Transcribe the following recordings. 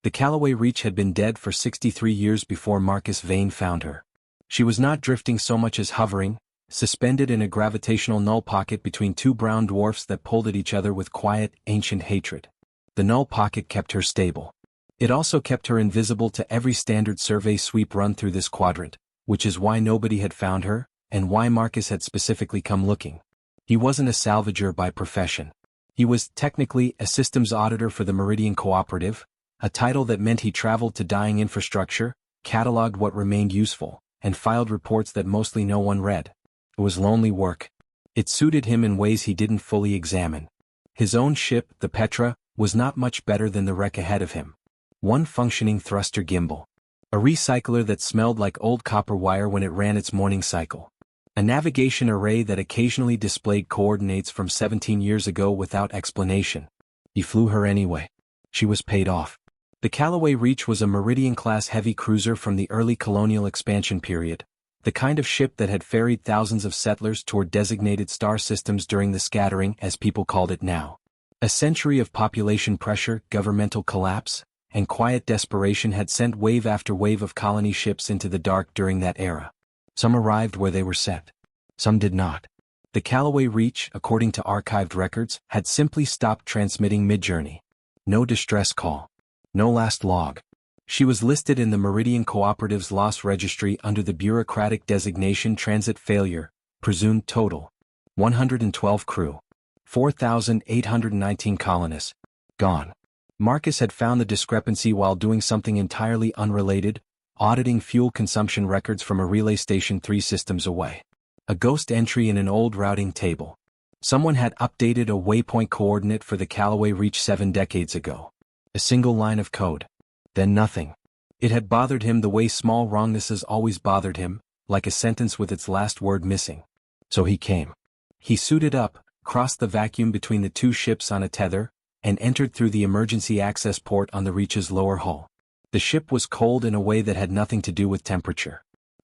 The Callaway Reach had been dead for 63 years before Marcus Vane found her. She was not drifting so much as hovering, suspended in a gravitational null pocket between two brown dwarfs that pulled at each other with quiet, ancient hatred. The null pocket kept her stable. It also kept her invisible to every standard survey sweep run through this quadrant, which is why nobody had found her, and why Marcus had specifically come looking. He wasn't a salvager by profession. He was, technically, a systems auditor for the Meridian Cooperative, a title that meant he traveled to dying infrastructure, cataloged what remained useful, and filed reports that mostly no one read. It was lonely work. It suited him in ways he didn't fully examine. His own ship, the Petra, was not much better than the wreck ahead of him. One functioning thruster gimbal. A recycler that smelled like old copper wire when it ran its morning cycle. A navigation array that occasionally displayed coordinates from 17 years ago without explanation. He flew her anyway. She was paid off. The Callaway Reach was a Meridian-class heavy cruiser from the early colonial expansion period, the kind of ship that had ferried thousands of settlers toward designated star systems during the scattering, as people called it now. A century of population pressure, governmental collapse, and quiet desperation had sent wave after wave of colony ships into the dark during that era. Some arrived where they were set. Some did not. The Callaway Reach, according to archived records, had simply stopped transmitting mid-journey. No distress call. No last log. She was listed in the Meridian Cooperative's loss registry under the bureaucratic designation transit failure, presumed total. 112 crew. 4,819 colonists. Gone. Marcus had found the discrepancy while doing something entirely unrelated, auditing fuel consumption records from a relay station 3 systems away. A ghost entry in an old routing table. Someone had updated a waypoint coordinate for the Callaway Reach 7 decades ago. A single line of code. Then nothing. It had bothered him the way small wrongnesses always bothered him, like a sentence with its last word missing. So he came. He suited up, crossed the vacuum between the two ships on a tether, and entered through the emergency access port on the Reach's lower hull. The ship was cold in a way that had nothing to do with temperature.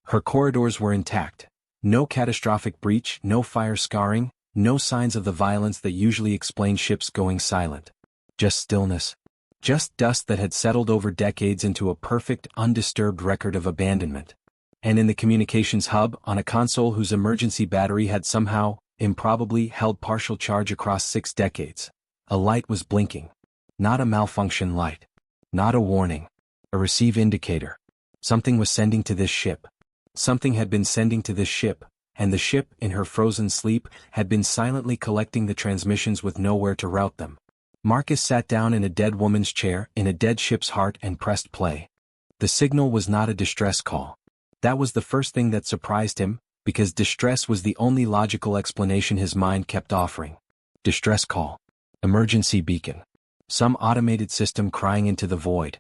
Her corridors were intact. No catastrophic breach, no fire scarring, no signs of the violence that usually explain ships going silent. Just stillness. Just dust that had settled over decades into a perfect, undisturbed record of abandonment. And in the communications hub, on a console whose emergency battery had somehow, improbably, held partial charge across 6 decades, a light was blinking. Not a malfunction light. Not a warning. A receive indicator. Something was sending to this ship. Something had been sending to this ship, and the ship, in her frozen sleep, had been silently collecting the transmissions with nowhere to route them. Marcus sat down in a dead woman's chair, in a dead ship's heart, and pressed play. The signal was not a distress call. That was the first thing that surprised him, because distress was the only logical explanation his mind kept offering. Distress call. Emergency beacon. Some automated system crying into the void.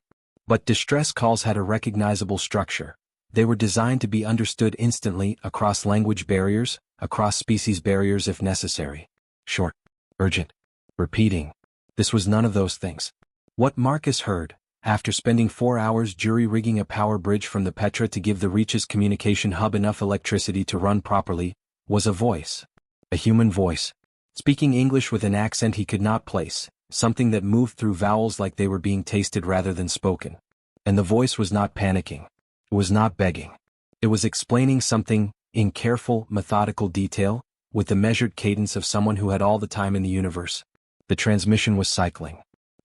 But distress calls had a recognizable structure. They were designed to be understood instantly, across language barriers, across species barriers if necessary. Short. Urgent. Repeating. This was none of those things. What Marcus heard, after spending 4 hours jury-rigging a power bridge from the Petra to give the Reach's communication hub enough electricity to run properly, was a voice. A human voice. Speaking English with an accent he could not place, something that moved through vowels like they were being tasted rather than spoken. And the voice was not panicking. It was not begging. It was explaining something, in careful, methodical detail, with the measured cadence of someone who had all the time in the universe. The transmission was cycling.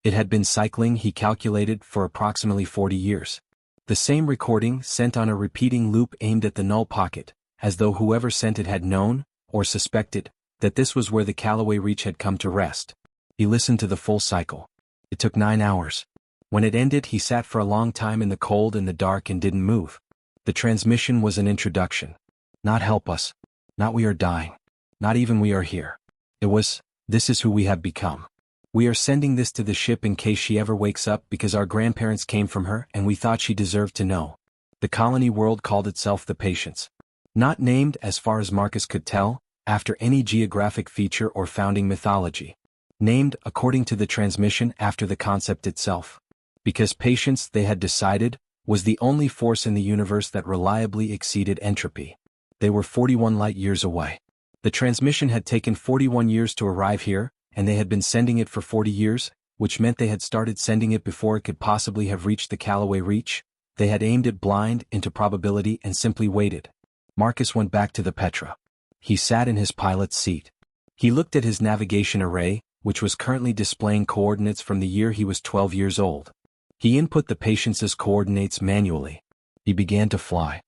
It had been cycling, he calculated, for approximately 40 years. The same recording sent on a repeating loop aimed at the null pocket, as though whoever sent it had known, or suspected, that this was where the Callaway Reach had come to rest. He listened to the full cycle. It took 9 hours. When it ended, he sat for a long time in the cold and the dark and didn't move. The transmission was an introduction. Not help us. Not we are dying. Not even we are here. It was, this is who we have become. We are sending this to the ship in case she ever wakes up because our grandparents came from her and we thought she deserved to know. The colony world called itself the Patience. Not named, as far as Marcus could tell, after any geographic feature or founding mythology. Named, according to the transmission, after the concept itself. Because patience, they had decided, was the only force in the universe that reliably exceeded entropy. They were 41 light-years away. The transmission had taken 41 years to arrive here, and they had been sending it for 40 years, which meant they had started sending it before it could possibly have reached the Callaway Reach. They had aimed it blind into probability and simply waited. Marcus went back to the Petra. He sat in his pilot's seat. He looked at his navigation array, which was currently displaying coordinates from the year he was 12 years old. He input the patient's coordinates manually. He began to fly.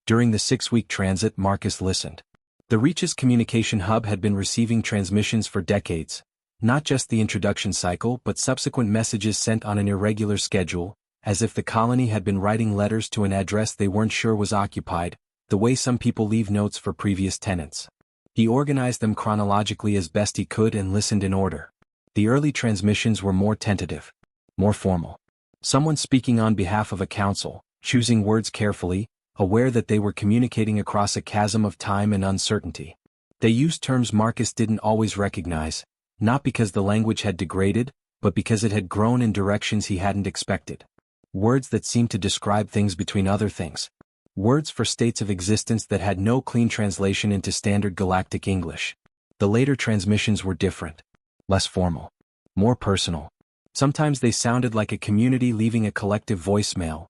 During the 6-week transit, Marcus listened. The Reach's communication hub had been receiving transmissions for decades, not just the introduction cycle but subsequent messages sent on an irregular schedule, as if the colony had been writing letters to an address they weren't sure was occupied, the way some people leave notes for previous tenants. He organized them chronologically as best he could and listened in order. The early transmissions were more tentative, more formal. Someone speaking on behalf of a council, choosing words carefully, aware that they were communicating across a chasm of time and uncertainty. They used terms Marcus didn't always recognize, not because the language had degraded, but because it had grown in directions he hadn't expected. Words that seemed to describe things between other things. Words for states of existence that had no clean translation into standard Galactic English. The later transmissions were different. Less formal. More personal. Sometimes they sounded like a community leaving a collective voicemail.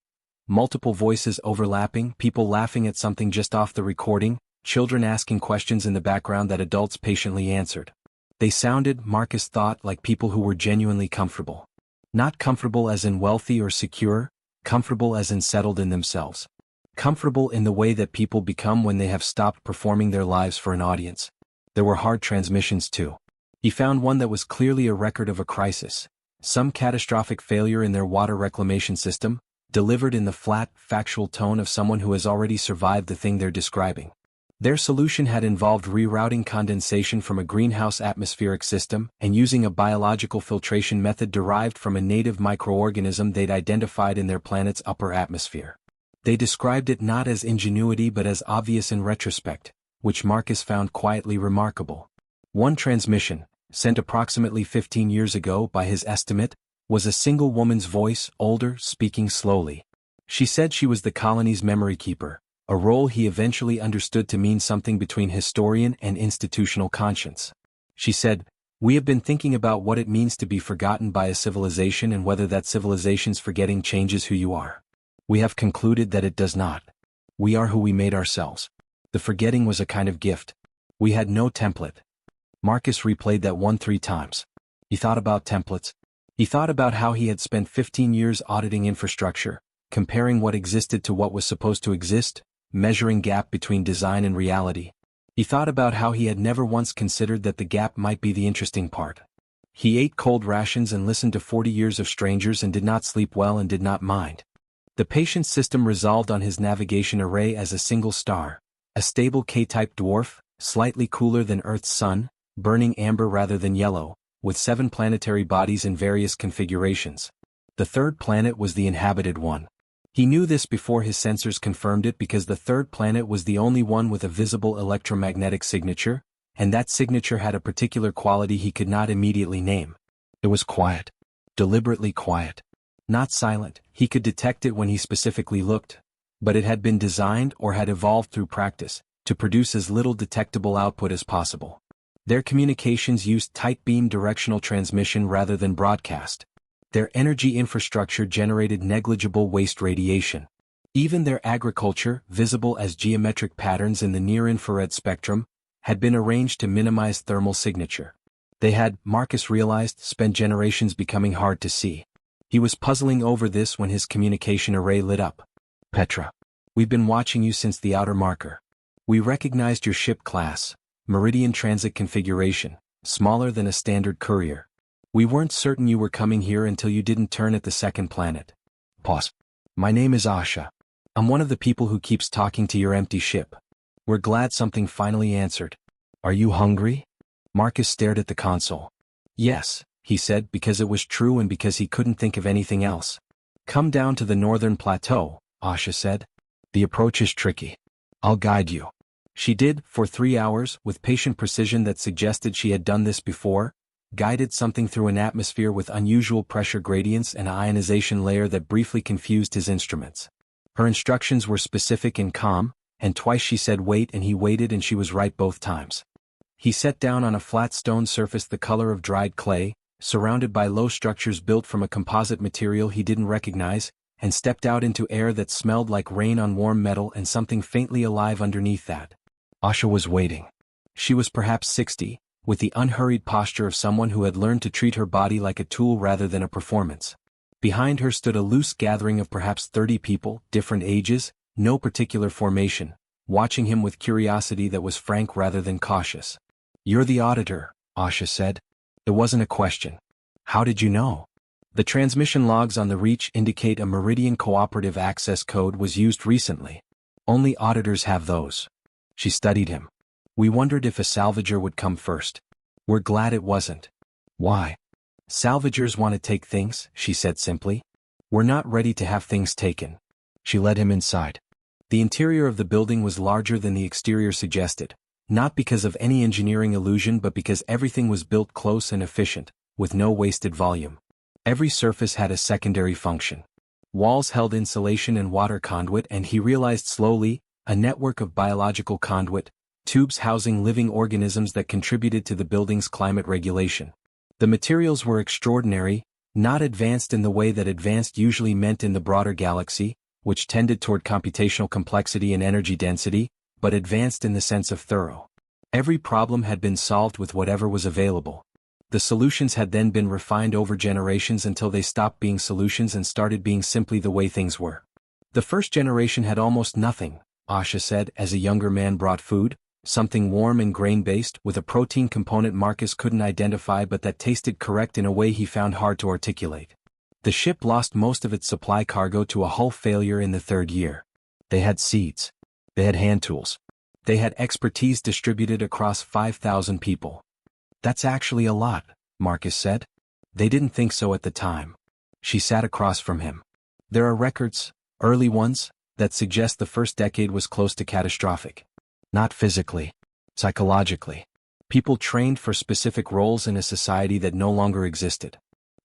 Multiple voices overlapping, people laughing at something just off the recording, children asking questions in the background that adults patiently answered. They sounded, Marcus thought, like people who were genuinely comfortable. Not comfortable as in wealthy or secure, comfortable as in settled in themselves. Comfortable in the way that people become when they have stopped performing their lives for an audience. There were hard transmissions too. He found one that was clearly a record of a crisis. Some catastrophic failure in their water reclamation system, delivered in the flat, factual tone of someone who has already survived the thing they're describing. Their solution had involved rerouting condensation from a greenhouse atmospheric system and using a biological filtration method derived from a native microorganism they'd identified in their planet's upper atmosphere. They described it not as ingenuity but as obvious in retrospect, which Marcus found quietly remarkable. One transmission, sent approximately 15 years ago by his estimate, was a single woman's voice, older, speaking slowly. She said she was the colony's memory keeper, a role he eventually understood to mean something between historian and institutional conscience. She said, "We have been thinking about what it means to be forgotten by a civilization and whether that civilization's forgetting changes who you are. We have concluded that it does not. We are who we made ourselves. The forgetting was a kind of gift. We had no template." Marcus replayed that 3 times. He thought about templates. He thought about how he had spent 15 years auditing infrastructure, comparing what existed to what was supposed to exist, measuring gap between design and reality. He thought about how he had never once considered that the gap might be the interesting part. He ate cold rations and listened to 40 years of strangers and did not sleep well and did not mind. The patient system resolved on his navigation array as a single star, a stable K-type dwarf, slightly cooler than Earth's sun, burning amber rather than yellow, with 7 planetary bodies in various configurations. The third planet was the inhabited one. He knew this before his sensors confirmed it because the third planet was the only one with a visible electromagnetic signature, and that signature had a particular quality he could not immediately name. It was quiet. Deliberately quiet. Not silent, he could detect it when he specifically looked, but it had been designed or had evolved through practice, to produce as little detectable output as possible. Their communications used tight beam directional transmission rather than broadcast. Their energy infrastructure generated negligible waste radiation. Even their agriculture, visible as geometric patterns in the near-infrared spectrum, had been arranged to minimize thermal signature. They had, Marcus realized, spent generations becoming hard to see. He was puzzling over this when his communication array lit up. "Petra. We've been watching you since the outer marker. We recognized your ship class, Meridian Transit Configuration, smaller than a standard courier. We weren't certain you were coming here until you didn't turn at the second planet." Pause. "My name is Asha. I'm one of the people who keeps talking to your empty ship. We're glad something finally answered. Are you hungry?" Marcus stared at the console. "Yes," he said, because it was true and because he couldn't think of anything else. "Come down to the northern plateau," Asha said. "The approach is tricky. I'll guide you." She did, for 3 hours, with patient precision that suggested she had done this before, guided something through an atmosphere with unusual pressure gradients and an ionization layer that briefly confused his instruments. Her instructions were specific and calm, and twice she said wait and he waited and she was right both times. He sat down on a flat stone surface the color of dried clay, surrounded by low structures built from a composite material he didn't recognize, and stepped out into air that smelled like rain on warm metal and something faintly alive underneath that. Asha was waiting. She was perhaps 60, with the unhurried posture of someone who had learned to treat her body like a tool rather than a performance. Behind her stood a loose gathering of perhaps 30 people, different ages, no particular formation, watching him with curiosity that was frank rather than cautious. "You're the auditor," Asha said. It wasn't a question. "How did you know?" "The transmission logs on the Reach indicate a Meridian Cooperative Access Code was used recently. Only auditors have those." She studied him. "We wondered if a salvager would come first. We're glad it wasn't." "Why?" "Salvagers want to take things," she said simply. "We're not ready to have things taken." She led him inside. The interior of the building was larger than the exterior suggested, not because of any engineering illusion but because everything was built close and efficient, with no wasted volume. Every surface had a secondary function. Walls held insulation and water conduit, and he realized slowly, a network of biological conduit, tubes housing living organisms that contributed to the building's climate regulation. The materials were extraordinary, not advanced in the way that advanced usually meant in the broader galaxy, which tended toward computational complexity and energy density, but advanced in the sense of thorough. Every problem had been solved with whatever was available. The solutions had then been refined over generations until they stopped being solutions and started being simply the way things were. "The first generation had almost nothing," Asha said as a younger man brought food, something warm and grain-based with a protein component Marcus couldn't identify but that tasted correct in a way he found hard to articulate. "The ship lost most of its supply cargo to a hull failure in the 3rd year. They had seeds. They had hand tools. They had expertise distributed across 5,000 people." "That's actually a lot," Marcus said. "They didn't think so at the time." She sat across from him. "There are records, early ones, that suggest the first decade was close to catastrophic. Not physically. Psychologically. People trained for specific roles in a society that no longer existed.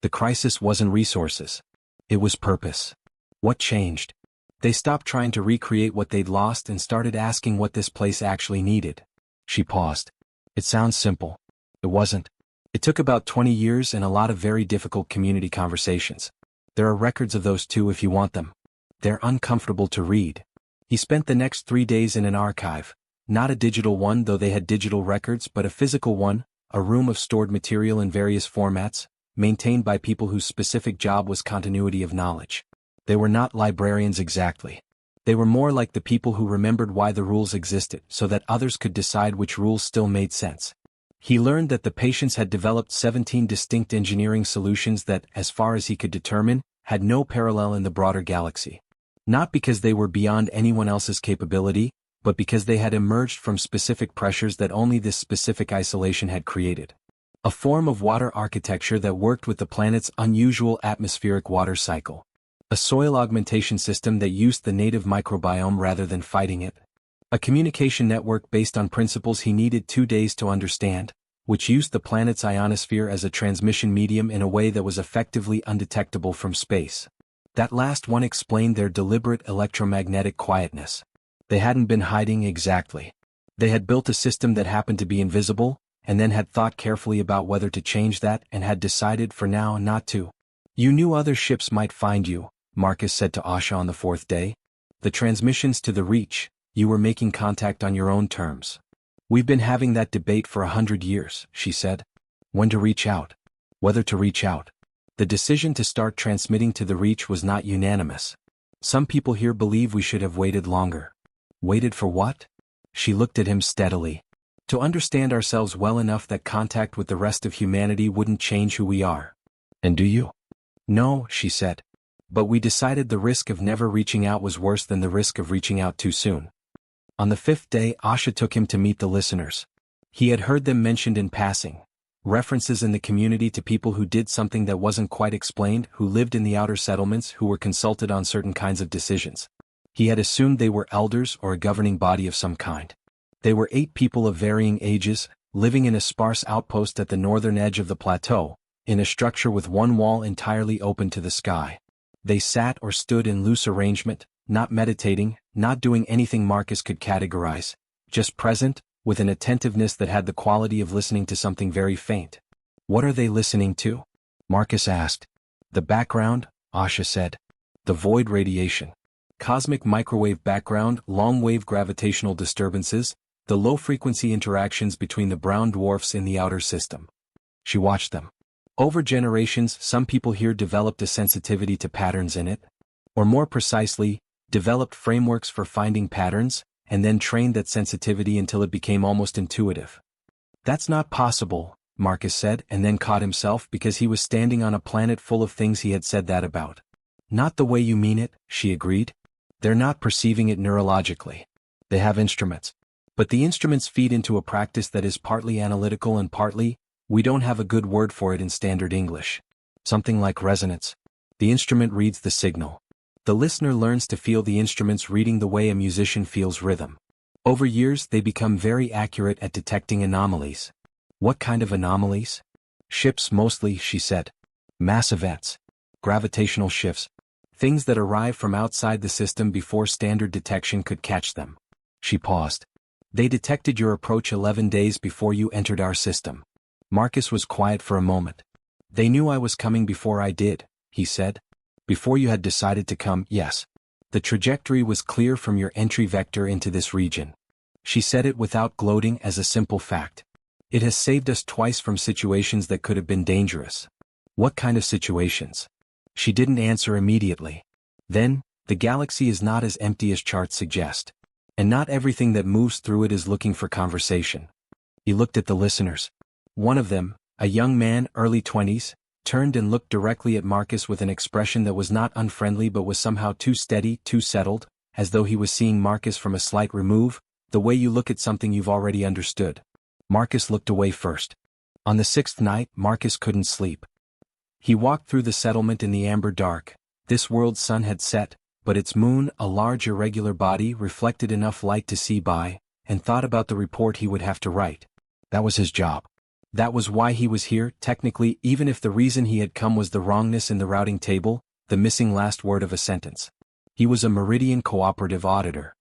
The crisis wasn't resources. It was purpose. What changed? They stopped trying to recreate what they'd lost and started asking what this place actually needed." She paused. "It sounds simple. It wasn't. It took about 20 years and a lot of very difficult community conversations. There are records of those too if you want them. They're uncomfortable to read." He spent the next 3 days in an archive, not a digital one though they had digital records but a physical one, a room of stored material in various formats, maintained by people whose specific job was continuity of knowledge. They were not librarians exactly. They were more like the people who remembered why the rules existed so that others could decide which rules still made sense. He learned that the patients had developed 17 distinct engineering solutions that, as far as he could determine, had no parallel in the broader galaxy. Not because they were beyond anyone else's capability, but because they had emerged from specific pressures that only this specific isolation had created. A form of water architecture that worked with the planet's unusual atmospheric water cycle. A soil augmentation system that used the native microbiome rather than fighting it. A communication network based on principles he needed 2 days to understand, which used the planet's ionosphere as a transmission medium in a way that was effectively undetectable from space. That last one explained their deliberate electromagnetic quietness. They hadn't been hiding exactly. They had built a system that happened to be invisible, and then had thought carefully about whether to change that and had decided for now not to. "You knew other ships might find you," Marcus said to Asha on the 4th day. "The transmissions to the Reach, you were making contact on your own terms." "We've been having that debate for 100 years, she said. "When to reach out. Whether to reach out. The decision to start transmitting to the Reach was not unanimous. Some people here believe we should have waited longer." "Waited for what?" She looked at him steadily. "To understand ourselves well enough that contact with the rest of humanity wouldn't change who we are." "And do you?" "No," she said. "But we decided the risk of never reaching out was worse than the risk of reaching out too soon." On the 5th day, Asha took him to meet the listeners. He had heard them mentioned in passing. References in the community to people who did something that wasn't quite explained, who lived in the outer settlements, who were consulted on certain kinds of decisions. He had assumed they were elders or a governing body of some kind. They were 8 people of varying ages, living in a sparse outpost at the northern edge of the plateau, in a structure with one wall entirely open to the sky. They sat or stood in loose arrangement, not meditating, not doing anything Marcus could categorize, just present, with an attentiveness that had the quality of listening to something very faint. What are they listening to? Marcus asked. The background, Asha said. The void radiation. Cosmic microwave background, long-wave gravitational disturbances, the low-frequency interactions between the brown dwarfs in the outer system. She watched them. Over generations, some people here developed a sensitivity to patterns in it. Or more precisely, developed frameworks for finding patterns, and then trained that sensitivity until it became almost intuitive. That's not possible, Marcus said, and then caught himself because he was standing on a planet full of things he had said that about. Not the way you mean it, she agreed. They're not perceiving it neurologically. They have instruments. But the instruments feed into a practice that is partly analytical and partly, we don't have a good word for it in standard English. Something like resonance. The instrument reads the signal. The listener learns to feel the instruments reading the way a musician feels rhythm. Over years they become very accurate at detecting anomalies. What kind of anomalies? Ships mostly, she said. Mass events. Gravitational shifts. Things that arrive from outside the system before standard detection could catch them. She paused. They detected your approach 11 days before you entered our system. Marcus was quiet for a moment. They knew I was coming before I did, he said. Before you had decided to come, yes. The trajectory was clear from your entry vector into this region. She said it without gloating as a simple fact. It has saved us twice from situations that could have been dangerous. What kind of situations? She didn't answer immediately. Then, the galaxy is not as empty as charts suggest. And not everything that moves through it is looking for conversation. He looked at the listeners. One of them, a young man, early 20s, turned and looked directly at Marcus with an expression that was not unfriendly but was somehow too steady, too settled, as though he was seeing Marcus from a slight remove, the way you look at something you've already understood. Marcus looked away first. On the 6th night, Marcus couldn't sleep. He walked through the settlement in the amber dark. This world's sun had set, but its moon, a large irregular body, reflected enough light to see by, and thought about the report he would have to write. That was his job. That was why he was here, technically, even if the reason he had come was the wrongness in the routing table, the missing last word of a sentence. He was a Meridian cooperative auditor.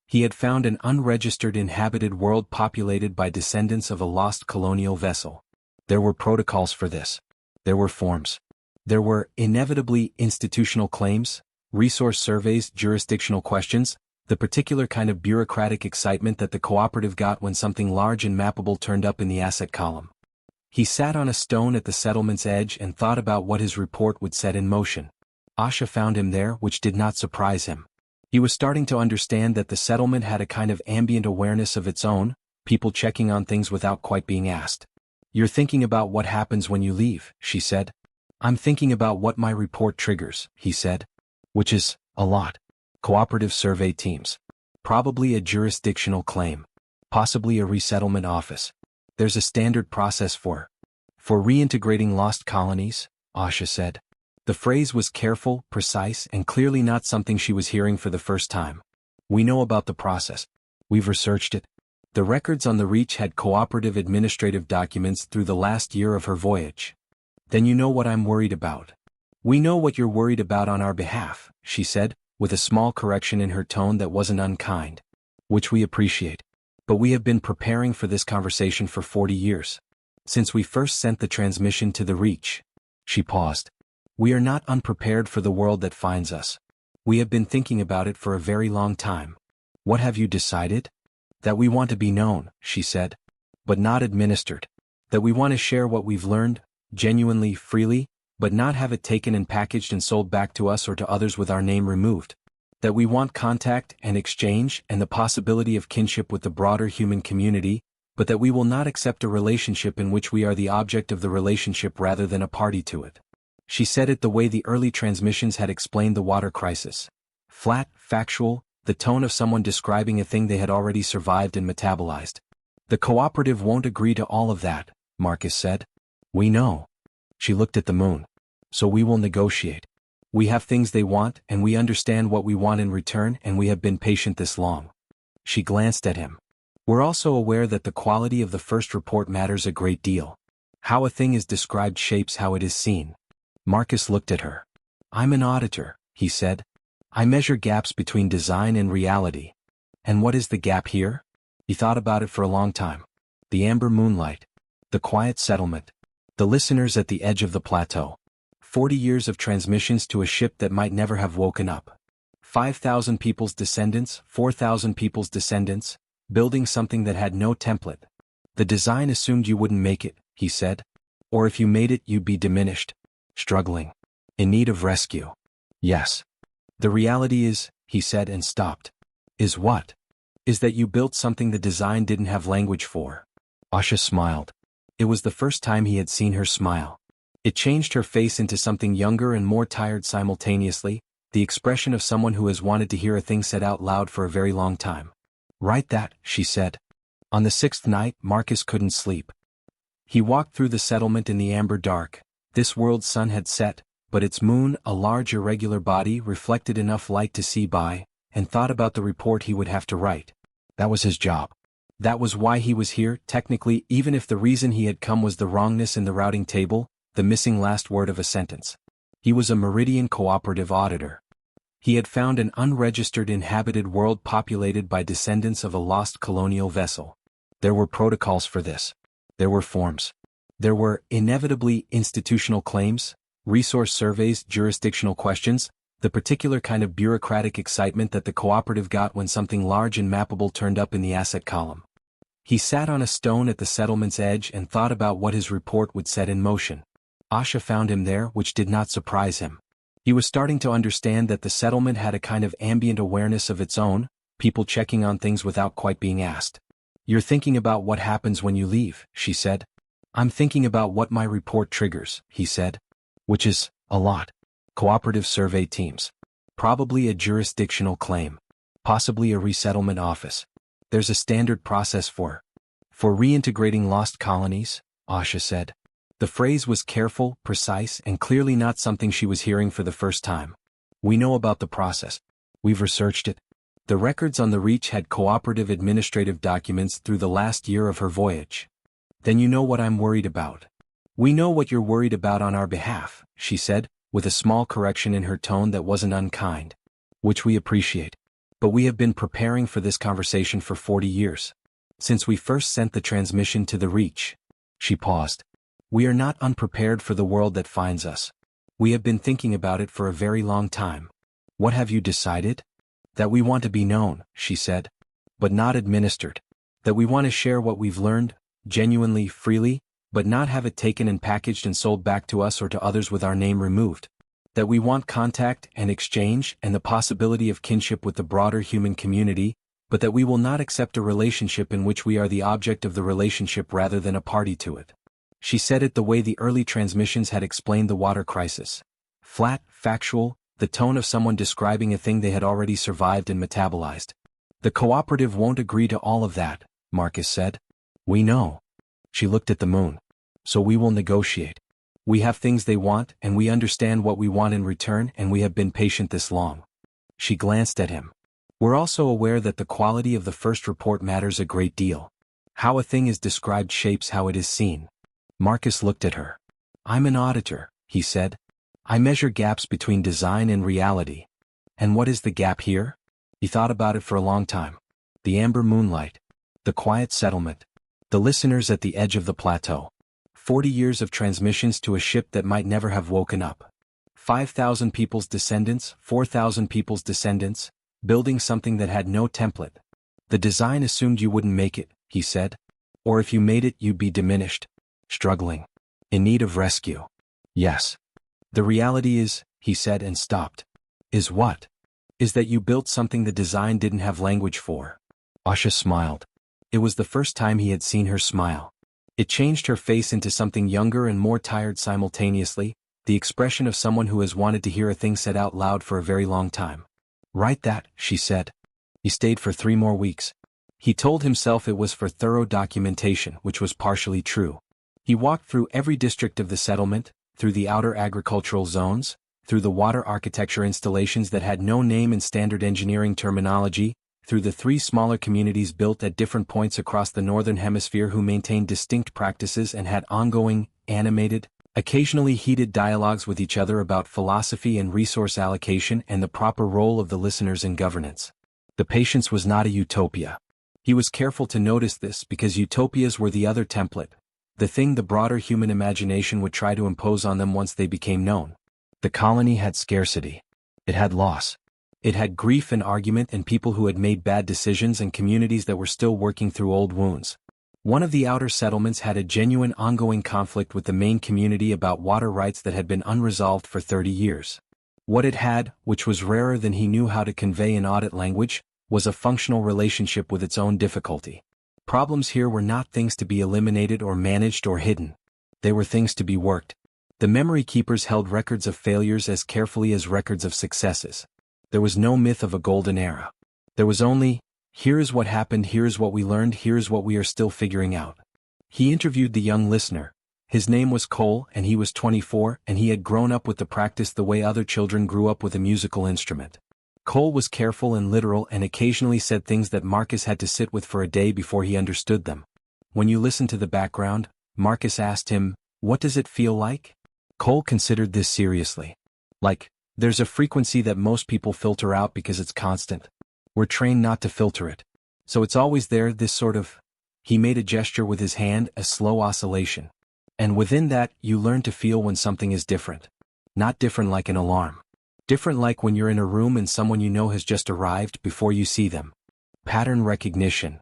He had found an unregistered inhabited world populated by descendants of a lost colonial vessel. There were protocols for this. There were forms. There were, inevitably, institutional claims, resource surveys, jurisdictional questions, the particular kind of bureaucratic excitement that the cooperative got when something large and mappable turned up in the asset column. He sat on a stone at the settlement's edge and thought about what his report would set in motion. Asha found him there, which did not surprise him. He was starting to understand that the settlement had a kind of ambient awareness of its own, people checking on things without quite being asked. You're thinking about what happens when you leave, she said. I'm thinking about what my report triggers, he said. Which is, a lot. Cooperative survey teams. Probably a jurisdictional claim. Possibly a resettlement office. There's a standard process for reintegrating lost colonies, Asha said. The phrase was careful, precise, and clearly not something she was hearing for the first time. We know about the process. We've researched it. The records on the Reach had cooperative administrative documents through the last year of her voyage. Then you know what I'm worried about. We know what you're worried about on our behalf, she said, with a small correction in her tone that wasn't unkind. Which we appreciate. But we have been preparing for this conversation for 40 years. Since we first sent the transmission to the Reach. She paused. We are not unprepared for the world that finds us. We have been thinking about it for a very long time. What have you decided? That we want to be known, she said. But not administered. That we want to share what we've learned, genuinely, freely, but not have it taken and packaged and sold back to us or to others with our name removed. That we want contact and exchange and the possibility of kinship with the broader human community, but that we will not accept a relationship in which we are the object of the relationship rather than a party to it. She said it the way the early transmissions had explained the water crisis. Flat, factual, the tone of someone describing a thing they had already survived and metabolized. The cooperative won't agree to all of that, Marcus said. We know. She looked at the moon. So we will negotiate. We have things they want, and we understand what we want in return, and we have been patient this long. She glanced at him. We're also aware that the quality of the first report matters a great deal. How a thing is described shapes how it is seen. Marcus looked at her. I'm an auditor, he said. I measure gaps between design and reality. And what is the gap here? He thought about it for a long time. The amber moonlight. The quiet settlement. The listeners at the edge of the plateau. 40 years of transmissions to a ship that might never have woken up. 5,000 people's descendants, 4,000 people's descendants, building something that had no template. The design assumed you wouldn't make it, he said. Or if you made it, you'd be diminished, struggling, in need of rescue. Yes. The reality is, he said and stopped. Is what? Is that you built something the design didn't have language for. Asha smiled. It was the first time he had seen her smile. It changed her face into something younger and more tired simultaneously, the expression of someone who has wanted to hear a thing said out loud for a very long time. Write that, she said. On the 6th night, Marcus couldn't sleep. He walked through the settlement in the amber dark. This world's sun had set, but its moon, a large irregular body, reflected enough light to see by, and thought about the report he would have to write. That was his job. That was why he was here, technically, even if the reason he had come was the wrongness in the routing table, the missing last word of a sentence. He was a Meridian cooperative auditor. He had found an unregistered inhabited world populated by descendants of a lost colonial vessel. There were protocols for this. There were forms. There were, inevitably, institutional claims, resource surveys, jurisdictional questions, the particular kind of bureaucratic excitement that the cooperative got when something large and mappable turned up in the asset column. He sat on a stone at the settlement's edge and thought about what his report would set in motion. Asha found him there, which did not surprise him. He was starting to understand that the settlement had a kind of ambient awareness of its own, people checking on things without quite being asked. You're thinking about what happens when you leave, she said. I'm thinking about what my report triggers, he said. Which is, a lot. Cooperative survey teams. Probably a jurisdictional claim. Possibly a resettlement office. There's a standard process for reintegrating lost colonies, Asha said. The phrase was careful, precise, and clearly not something she was hearing for the first time. We know about the process. We've researched it. The records on the Reach had cooperative administrative documents through the last year of her voyage. Then you know what I'm worried about. We know what you're worried about on our behalf, she said, with a small correction in her tone that wasn't unkind. Which we appreciate. But we have been preparing for this conversation for 40 years. Since we first sent the transmission to the Reach. She paused. We are not unprepared for the world that finds us. We have been thinking about it for a very long time. What have you decided? That we want to be known, she said. But not administered. That we want to share what we've learned, genuinely, freely, but not have it taken and packaged and sold back to us or to others with our name removed. That we want contact and exchange and the possibility of kinship with the broader human community, but that we will not accept a relationship in which we are the object of the relationship rather than a party to it. She said it the way the early transmissions had explained the water crisis. Flat, factual, the tone of someone describing a thing they had already survived and metabolized. The cooperative won't agree to all of that, Marcus said. We know. She looked at the moon. So we will negotiate. We have things they want, and we understand what we want in return, and we have been patient this long. She glanced at him. We're also aware that the quality of the first report matters a great deal. How a thing is described shapes how it is seen. Marcus looked at her. I'm an auditor, he said. I measure gaps between design and reality. And what is the gap here? He thought about it for a long time. The amber moonlight. The quiet settlement. The listeners at the edge of the plateau. 40 years of transmissions to a ship that might never have woken up. 5,000 people's descendants, 4,000 people's descendants, building something that had no template. The design assumed you wouldn't make it, he said. Or if you made it, you'd be diminished. Struggling. In need of rescue. Yes. The reality is, he said and stopped. Is what? Is that you built something the design didn't have language for. Asha smiled. It was the first time he had seen her smile. It changed her face into something younger and more tired simultaneously, the expression of someone who has wanted to hear a thing said out loud for a very long time. Write that, she said. He stayed for 3 more weeks. He told himself it was for thorough documentation, which was partially true. He walked through every district of the settlement, through the outer agricultural zones, through the water architecture installations that had no name in standard engineering terminology, through the 3 smaller communities built at different points across the northern hemisphere who maintained distinct practices and had ongoing, animated, occasionally heated dialogues with each other about philosophy and resource allocation and the proper role of the listeners in governance. The patience was not a utopia. He was careful to notice this because utopias were the other template, the thing the broader human imagination would try to impose on them once they became known. The colony had scarcity. It had loss. It had grief and argument and people who had made bad decisions and communities that were still working through old wounds. One of the outer settlements had a genuine ongoing conflict with the main community about water rights that had been unresolved for 30 years. What it had, which was rarer than he knew how to convey in audit language, was a functional relationship with its own difficulty. Problems here were not things to be eliminated or managed or hidden. They were things to be worked. The memory keepers held records of failures as carefully as records of successes. There was no myth of a golden era. There was only, here is what happened, here is what we learned, here is what we are still figuring out. He interviewed the young listener. His name was Cole and he was 24 and he had grown up with the practice the way other children grew up with a musical instrument. Cole was careful and literal and occasionally said things that Marcus had to sit with for a day before he understood them. When you listen to the background, Marcus asked him, "What does it feel like?" Cole considered this seriously. Like, there's a frequency that most people filter out because it's constant. We're trained not to filter it. So it's always there, this sort of... He made a gesture with his hand, a slow oscillation. And within that, you learn to feel when something is different. Not different like an alarm. Different like when you're in a room and someone you know has just arrived before you see them. Pattern recognition.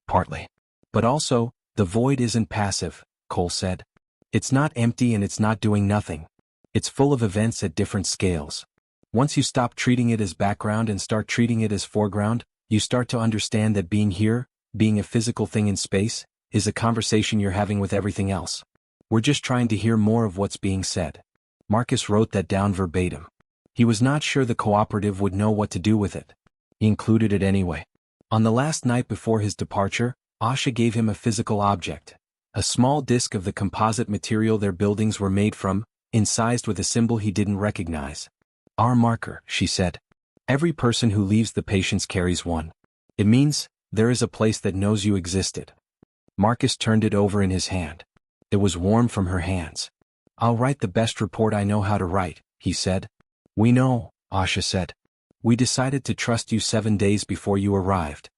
Partly. But also, the void isn't passive, Cole said. It's not empty and it's not doing nothing. It's full of events at different scales. Once you stop treating it as background and start treating it as foreground, you start to understand that being here, being a physical thing in space, is a conversation you're having with everything else. We're just trying to hear more of what's being said. Marcus wrote that down verbatim. He was not sure the cooperative would know what to do with it. He included it anyway. On the last night before his departure, Asha gave him a physical object. A small disk of the composite material their buildings were made from, incised with a symbol he didn't recognize. Our marker, she said. Every person who leaves the patients carries one. It means, there is a place that knows you existed. Marcus turned it over in his hand. It was warm from her hands. I'll write the best report I know how to write, he said. We know, Asha said. We decided to trust you 7 days before you arrived.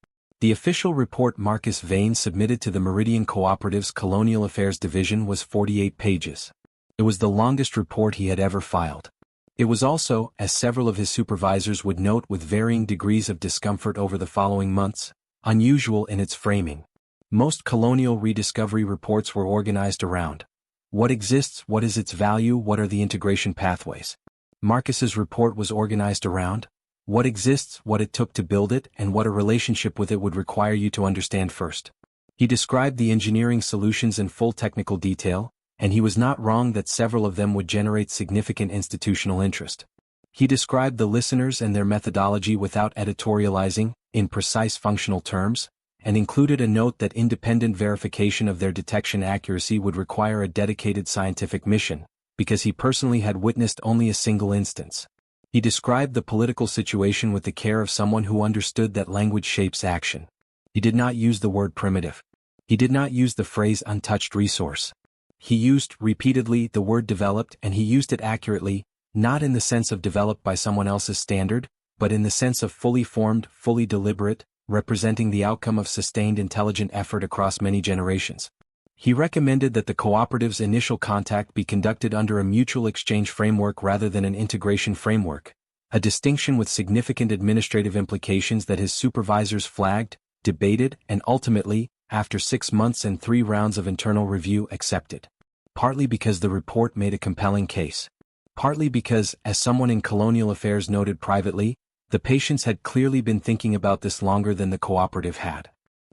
The official report Marcus Vane submitted to the Meridian Cooperative's Colonial Affairs Division was 48 pages. It was the longest report he had ever filed. It was also, as several of his supervisors would note with varying degrees of discomfort over the following months, unusual in its framing. Most colonial rediscovery reports were organized around what exists, what is its value, what are the integration pathways. Marcus's report was organized around what exists, what it took to build it, and what a relationship with it would require you to understand first. He described the engineering solutions in full technical detail, and he was not wrong that several of them would generate significant institutional interest. He described the listeners and their methodology without editorializing, in precise functional terms, and included a note that independent verification of their detection accuracy would require a dedicated scientific mission, because he personally had witnessed only a single instance. He described the political situation with the care of someone who understood that language shapes action. He did not use the word primitive. He did not use the phrase untouched resource. He used, repeatedly, the word developed, and he used it accurately, not in the sense of developed by someone else's standard, but in the sense of fully formed, fully deliberate, representing the outcome of sustained intelligent effort across many generations. He recommended that the cooperative's initial contact be conducted under a mutual exchange framework rather than an integration framework, a distinction with significant administrative implications that his supervisors flagged, debated, and ultimately, after 6 months and 3 rounds of internal review, accepted. Partly because the report made a compelling case. Partly because, as someone in colonial affairs noted privately, the patients had clearly been thinking about this longer than the cooperative had.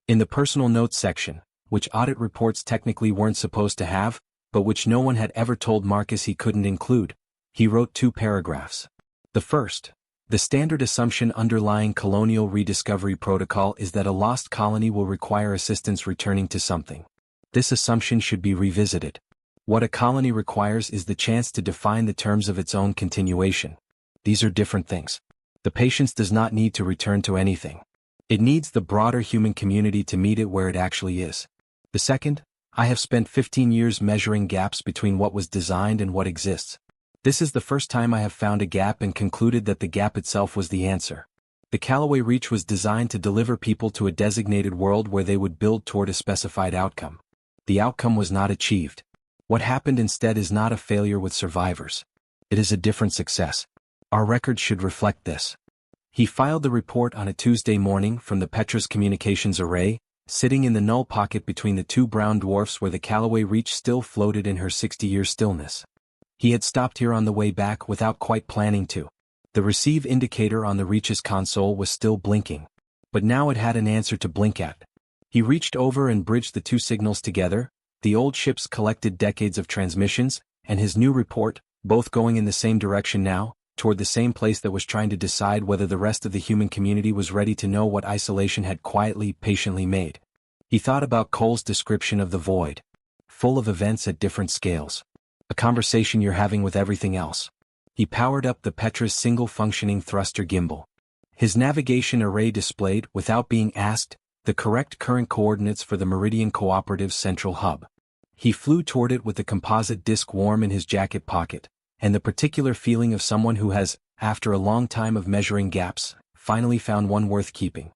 In the personal notes section, which audit reports technically weren't supposed to have, but which no one had ever told Marcus he couldn't include, he wrote 2 paragraphs. The first, the standard assumption underlying colonial rediscovery protocol is that a lost colony will require assistance returning to something. This assumption should be revisited. What a colony requires is the chance to define the terms of its own continuation. These are different things. The patients does not need to return to anything. It needs the broader human community to meet it where it actually is. The second, I have spent 15 years measuring gaps between what was designed and what exists. This is the first time I have found a gap and concluded that the gap itself was the answer. The Callaway Reach was designed to deliver people to a designated world where they would build toward a specified outcome. The outcome was not achieved. What happened instead is not a failure with survivors. It is a different success. Our records should reflect this. He filed the report on a Tuesday morning from the Petra's communications array, sitting in the null pocket between the two brown dwarfs where the Callaway Reach still floated in her 60-year stillness. He had stopped here on the way back without quite planning to. The receive indicator on the Reach's console was still blinking. But now it had an answer to blink at. He reached over and bridged the two signals together, the old ship's collected decades of transmissions, and his new report, both going in the same direction now, toward the same place that was trying to decide whether the rest of the human community was ready to know what isolation had quietly, patiently made. He thought about Cole's description of the void. Full of events at different scales. A conversation you're having with everything else. He powered up the Petra's single-functioning thruster gimbal. His navigation array displayed, without being asked, the correct current coordinates for the Meridian Cooperative's central hub. He flew toward it with the composite disc warm in his jacket pocket, and the particular feeling of someone who has, after a long time of measuring gaps, finally found one worth keeping.